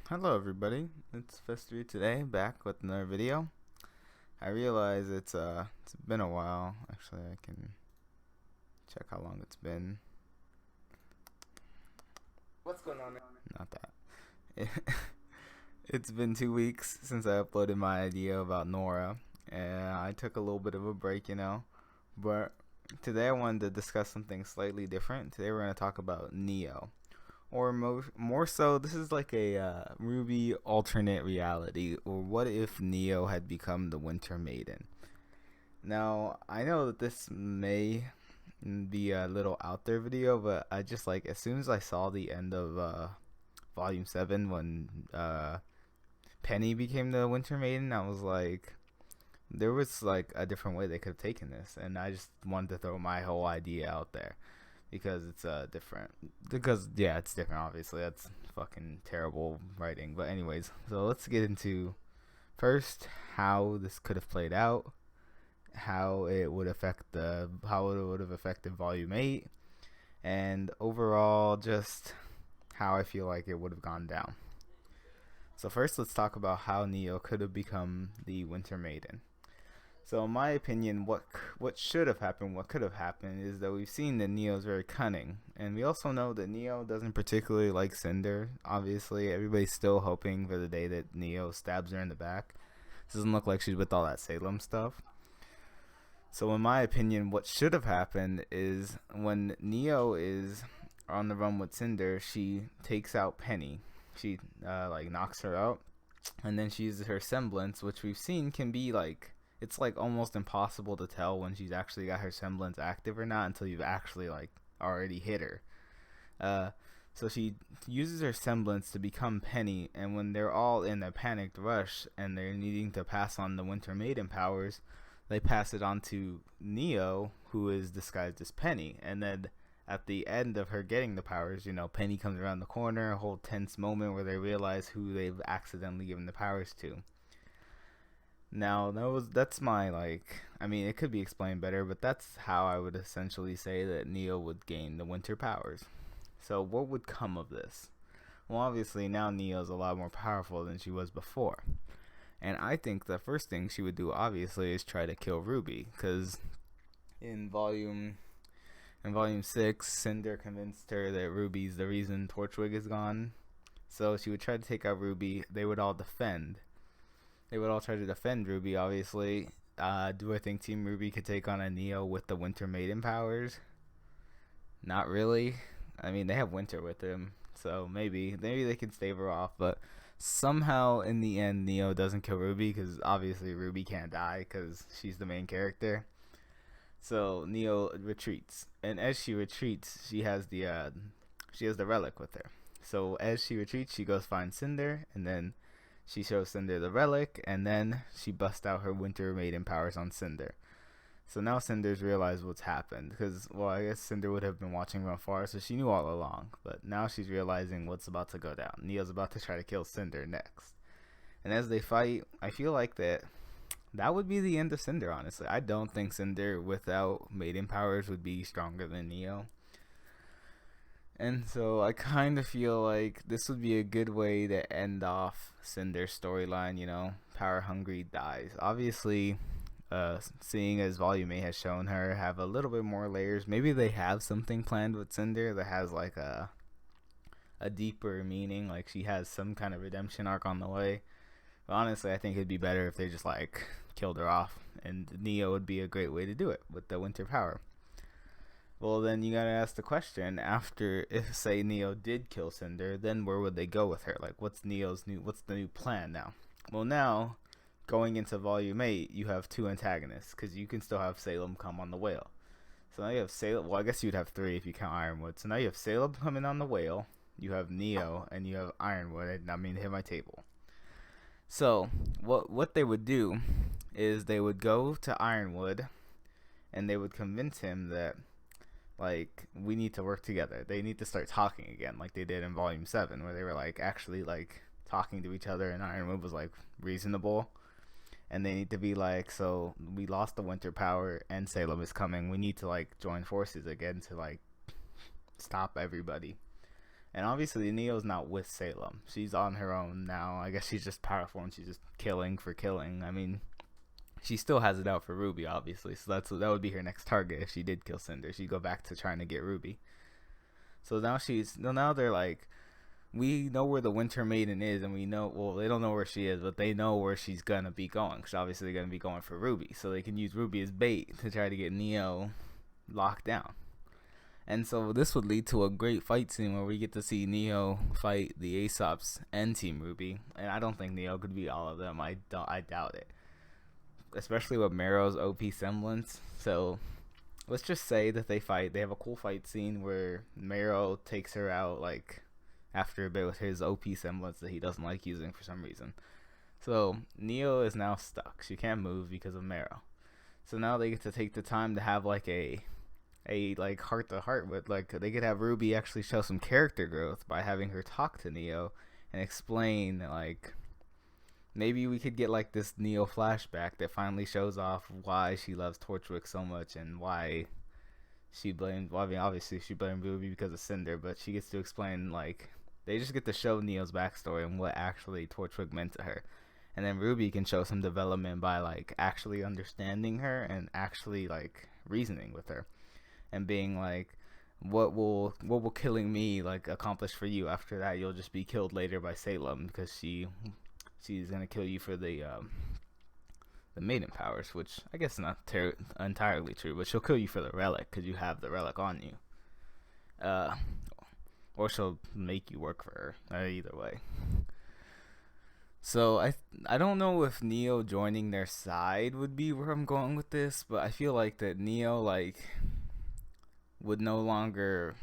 Hello everybody, it's Fest3 today, back with another video. I realize it's been a while. Actually, I can check how long it's been. What's going on? Not that. It's been 2 weeks since I uploaded my idea about Nora, and I took a little bit of a break, But today I wanted to discuss something slightly different. Today we're going to talk about Neo. Or more so, this is like a Rwby alternate reality. Or what if Neo had become the Winter Maiden? Now, I know that this may be a little out there video, but I just like, as soon as I saw the end of Volume 7 when Penny became the Winter Maiden, I was like, there was like a different way they could have taken this. And I just wanted to throw my whole idea out there because it's different. Because yeah, it's different. Obviously, that's fucking terrible writing. But anyways, so let's get into first how this could have played out, how it would affect the how it would have affected Volume 8, and overall just how I feel like it would have gone down. So first, let's talk about how Neo could have become the Winter Maiden. So in my opinion, what should have happened, what could have happened, is that we've seen that Neo's very cunning, and we also know that Neo doesn't particularly like Cinder. Obviously, everybody's still hoping for the day that Neo stabs her in the back. It doesn't look like she's with all that Salem stuff. So in my opinion, what should have happened is when Neo is on the run with Cinder, she takes out Penny. She like knocks her out, and then she uses her semblance, which we've seen can be like, it's like almost impossible to tell when she's actually got her semblance active or not until you've actually like already hit her. Uh, so she uses her semblance to become Penny, and when they're all in a panicked rush and they're needing to pass on the Winter Maiden powers, they pass it on to Neo, who is disguised as Penny, and then at the end of her getting the powers, Penny comes around the corner, a whole tense moment where they realize who they've accidentally given the powers to. Now that's my like, I mean, it could be explained better, but that's how I would essentially say that Neo would gain the winter powers. So what would come of this? Well, obviously now Neo's a lot more powerful than she was before. And I think the first thing she would do obviously is try to kill Rwby, cuz in volume 6, Cinder convinced her that Ruby's the reason Torchwig is gone. So she would try to take out Rwby. They would all defend. They would all try to defend Rwby, obviously. Do I think Team Rwby could take on a Neo with the Winter Maiden powers? Not really. I mean, they have Winter with them, so maybe they can stave her off. But somehow, in the end, Neo doesn't kill Rwby because obviously Rwby can't die because she's the main character. So Neo retreats, and as she retreats, she has the relic with her. So as she retreats, she goes find Cinder, and then she shows Cinder the relic, and then she busts out her Winter Maiden powers on Cinder. So now Cinder's realized what's happened, because, well, I guess Cinder would have been watching from afar, so she knew all along. But now she's realizing what's about to go down. Neo's about to try to kill Cinder next. And as they fight, I feel like that would be the end of Cinder, honestly. I don't think Cinder without Maiden powers would be stronger than Neo. And so I kind of feel like this would be a good way to end off Cinder's storyline, Power Hungry dies. Obviously, seeing as Volume 8 has shown her have a little bit more layers, maybe they have something planned with Cinder that has like a deeper meaning, like she has some kind of redemption arc on the way. But honestly, I think it'd be better if they just like killed her off, and Neo would be a great way to do it with the Winter Power. Well, then you gotta ask the question: after, if say Neo did kill Cinder, then where would they go with her? Like, what's the new plan now? Well, now going into Volume 8, you have two antagonists because you can still have Salem come on the whale. So now you have Salem. Well, I guess you'd have three if you count Ironwood. So now you have Salem coming on the whale. You have Neo and you have Ironwood. I mean, hit my table. So what they would do is they would go to Ironwood and they would convince him that, like, we need to work together. They need to start talking again, like they did in Volume 7, where they were like actually like talking to each other, and Ironwood was like reasonable. And they need to be like, so we lost the Winter Power and Salem is coming. We need to like join forces again to like stop everybody. And obviously, Neo's not with Salem. She's on her own now. I guess she's just powerful and she's just killing for killing. I mean, she still has it out for Rwby, obviously. So that would be her next target if she did kill Cinder. She'd go back to trying to get Rwby. So now they're like, we know where the Winter Maiden is, and we know, well, they don't know where she is, but they know where she's gonna be going, because obviously they're gonna be going for Rwby, so they can use Rwby as bait to try to get Neo locked down. And so this would lead to a great fight scene where we get to see Neo fight the Aesops and Team Rwby, and I don't think Neo could beat all of them. I doubt it, especially with Mero's OP semblance. So let's just say that they fight. They have a cool fight scene where Mero takes her out, like, after a bit with his OP semblance that he doesn't like using for some reason. So Neo is now stuck. She can't move because of Mero. So now they get to take the time to have like a like heart to heart with, like, they could have Rwby actually show some character growth by having her talk to Neo and explain, like, maybe we could get like this Neo flashback that finally shows off why she loves Torchwick so much and why she blamed, well, I mean, obviously she blamed Rwby because of Cinder, but she gets to explain, like, they just get to show Neo's backstory and what actually Torchwick meant to her. And then Rwby can show some development by, like, actually understanding her and actually, like, reasoning with her. And being like, what will killing me, like, accomplish for you? After that, you'll just be killed later by Salem, because she's gonna kill you for the maiden powers, which I guess is not entirely true, but she'll kill you for the relic because you have the relic on you. Or she'll make you work for her. Either way. So I don't know if Neo joining their side would be where I'm going with this, but I feel like that Neo, like, would no longer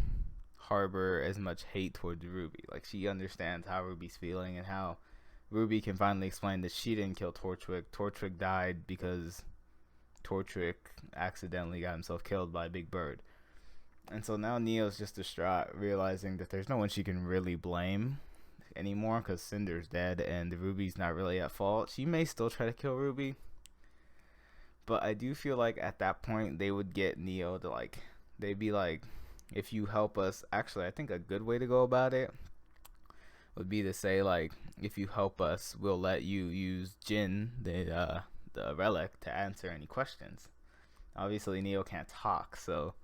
harbor as much hate towards Rwby. Like, she understands how Ruby's feeling and how Rwby can finally explain that she didn't kill Torchwick. Torchwick died because Torchwick accidentally got himself killed by Big Bird. And so now Neo's just distraught, realizing that there's no one she can really blame anymore because Cinder's dead and Rwby's not really at fault. She may still try to kill Rwby, but I do feel like at that point they would get Neo to, like, they'd be like, if you help us, actually I think a good way to go about it would be to say, like, if you help us, we'll let you use Jin, the relic, to answer any questions. Obviously Neo can't talk, so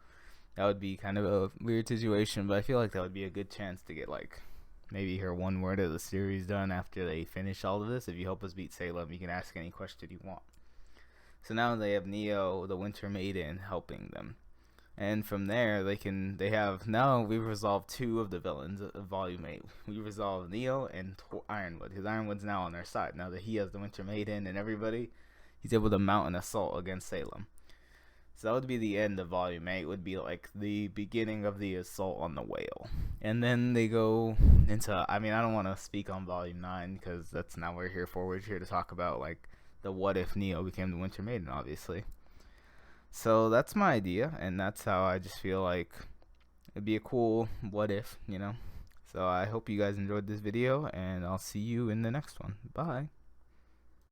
that would be kind of a weird situation, but I feel like that would be a good chance to get, like, maybe her one word of the series done after they finish all of this. If you help us beat Salem, you can ask any question you want. So now they have Neo, the Winter Maiden, helping them. And from there, now we've resolved 2 of the villains of Volume 8. We resolved Neo and Ironwood, because Ironwood's now on their side. Now that he has the Winter Maiden and everybody, he's able to mount an assault against Salem. So that would be the end of Volume 8, would be like the beginning of the assault on the whale. And then they go into, I mean, I don't want to speak on Volume 9, because that's not what we're here for. We're here to talk about, like, the what if Neo became the Winter Maiden, obviously. So that's my idea, and that's how I just feel like it'd be a cool what if, you know. So I hope you guys enjoyed this video, and I'll see you in the next one. Bye.